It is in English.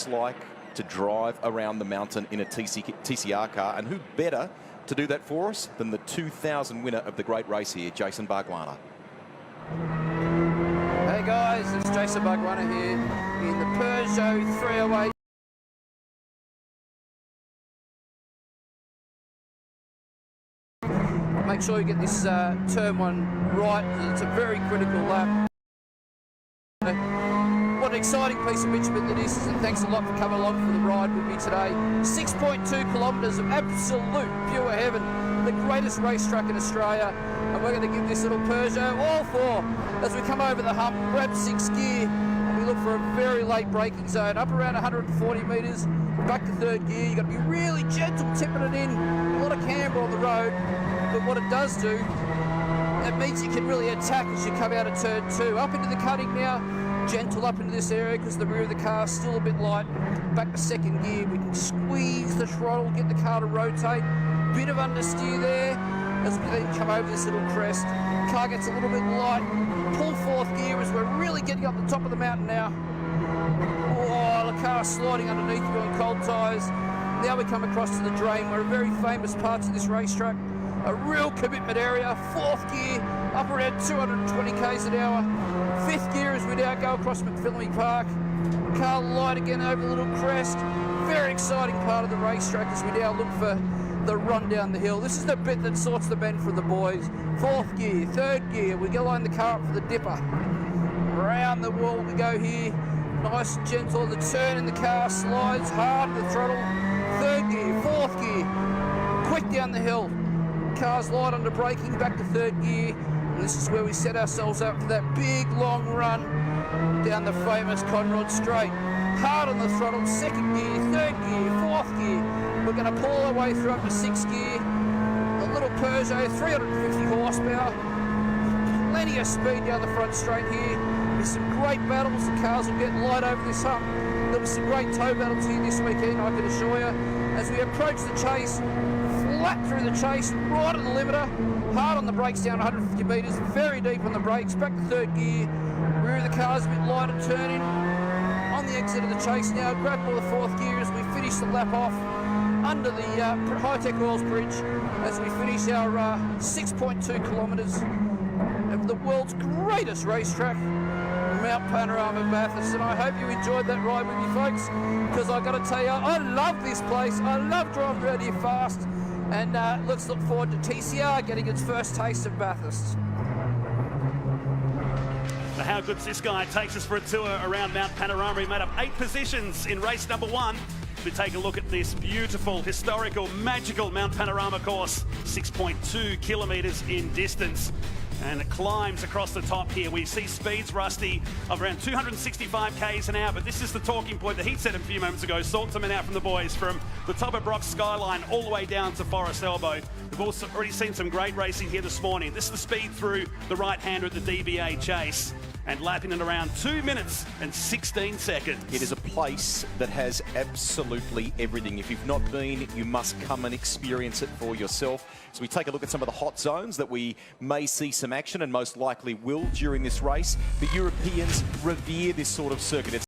it's like to drive around the mountain in a TCR car, and who better to do that for us than the 2000 winner of the great race here, Jason Bargwanna. Hey guys, it's Jason Bargwanna here in the Peugeot 308. Make sure you get this turn one right, it's a very critical lap. What an exciting piece of bitumen that is, and thanks a lot for coming along for the ride with me today. 6.2 kilometres of absolute pure heaven, the greatest racetrack in Australia, and we're going to give this little Peugeot all four as we come over the hump, grab 6th gear, and we look for a very late braking zone, up around 140 metres, back to 3rd gear. You've got to be really gentle tipping it in, a lot of camber on the road, but what it does do, it means you can really attack as you come out of turn 2. Up into the cutting now, gentle up into this area because the rear of the car is still a bit light. Back to 2nd gear, we can squeeze the throttle, get the car to rotate. Bit of understeer there as we then come over this little crest. Car gets a little bit light. Pull 4th gear as we're really getting up the top of the mountain now. Oh, the car's sliding underneath you on cold tyres. Now we come across to the drain, where a very famous parts of this racetrack. A real commitment area. 4th gear, up around 220 k's an hour. 5th gear as we now go across McPhillamy Park. Car light again over the little crest. Very exciting part of the racetrack as we now look for the run down the hill. This is the bit that sorts the men from the boys. 4th gear, 3rd gear, we go line the car up for the dipper. Round the wall we go here. Nice and gentle. The turn in the car slides hard to the throttle. 3rd gear, 4th gear. Quick down the hill. Car's light under braking, back to 3rd gear. And this is where we set ourselves up for that big long run down the famous Conrod Straight. Hard on the throttle, 2nd gear, 3rd gear, 4th gear. We're going to pull our way through up to 6th gear. A little Peugeot, 350 horsepower. Plenty of speed down the front straight here. There's some great battles. The cars will get light over this hump. There'll be some great tow battles here this weekend, I can assure you. As we approach the chase, flat through the chase, right on the limiter, hard on the brakes down 150 metres, very deep on the brakes, back to 3rd gear, rear of the car's a bit lighter turning, on the exit of the chase now, grab all the 4th gear as we finish the lap off under the High-Tech Oils Bridge as we finish our 6.2 kilometres of the world's greatest racetrack, Mount Panorama, Bathurst. And I hope you enjoyed that ride with me, folks, because I've got to tell you, I love this place. I love driving around here fast. And let's look forward to TCR getting its first taste of Bathurst. Now, how good's this guy? Takes us for a tour around Mount Panorama. He made up 8 positions in race number 1. We take a look at this beautiful, historical, magical Mount Panorama course. 6.2 kilometres in distance. And it climbs across the top here. We see speeds, Rusty, of around 265 k's an hour, but this is the talking point that he said a few moments ago. Salt something out from the boys from the top of Brock's Skyline all the way down to Forest Elbow. We've also already seen some great racing here this morning. This is the speed through the right-hander at the DBA Chase, and lapping in around 2 minutes and 16 seconds. It is a place that has absolutely everything. If you've not been, you must come and experience it for yourself. So we take a look at some of the hot zones that we may see some action and most likely will during this race. The Europeans revere this sort of circuit.